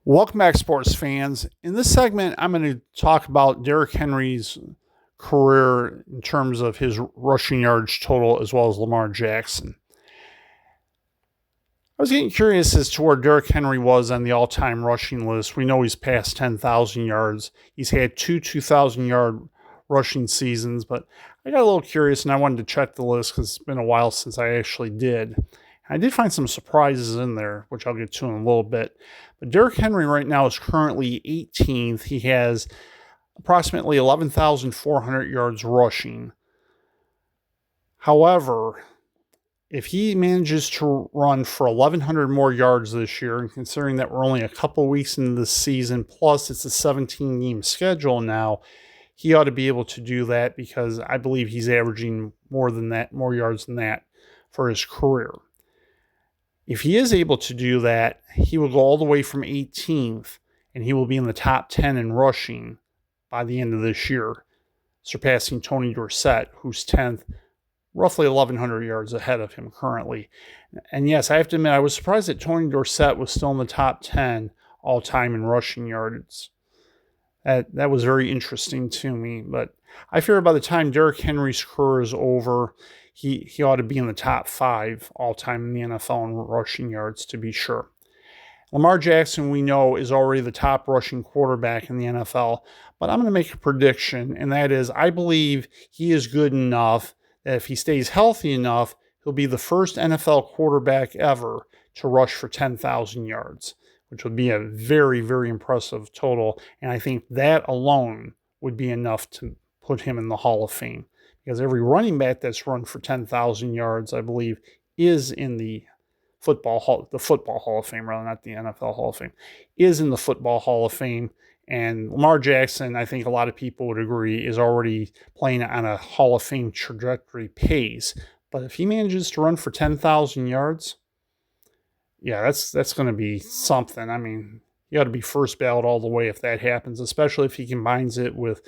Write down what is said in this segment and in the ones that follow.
Welcome back, sports fans. In this segment, I'm going to talk about Derrick Henry's career in terms of his rushing yards total, as well as Lamar Jackson. I was getting curious as to where Derrick Henry was on the all-time rushing list. We know he's past 10,000 yards. He's had two 2,000-yard rushing seasons, but I got a little curious and I wanted to check the list because it's been a while since I actually did. I did find some surprises in there, which I'll get to in a little bit. But Derrick Henry right now is currently 18th. He has approximately 11,400 yards rushing. However, if he manages to run for 1,100 more yards this year, and considering that we're only a couple weeks into the season, plus it's a 17-game schedule now, he ought to be able to do that because I believe he's averaging more yards than that for his career. If he is able to do that, he will go all the way from 18th, and he will be in the top 10 in rushing by the end of this year, surpassing Tony Dorsett, who's 10th, roughly 1,100 yards ahead of him currently. And yes, I have to admit, I was surprised that Tony Dorsett was still in the top 10 all-time in rushing yards. That was very interesting to me, but I figure by the time Derrick Henry's career is over, he ought to be in the top 5 all-time in the NFL in rushing yards, to be sure. Lamar Jackson, we know, is already the top rushing quarterback in the NFL, but I'm going to make a prediction, and that is I believe he is good enough that if he stays healthy enough, he'll be the first NFL quarterback ever to rush for 10,000 yards, which would be a very, very impressive total, and I think that alone would be enough to put him in the Hall of Fame. Because every running back that's run for 10,000 yards, I believe, is in the football Hall of Fame, rather, not the NFL Hall of Fame, is in the Football Hall of Fame. And Lamar Jackson, I think a lot of people would agree, is already playing on a Hall of Fame trajectory pace. But if he manages to run for 10,000 yards, yeah, that's going to be something. I mean, you got to be first ballot all the way if that happens, especially if he combines it with,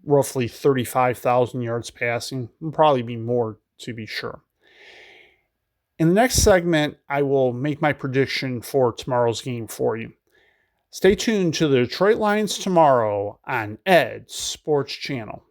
roughly 35,000 yards passing. It'll probably be more, to be sure. In the next segment, I will make my prediction for tomorrow's game for you. Stay tuned to the Detroit Lions tomorrow on Ed's Sports Channel.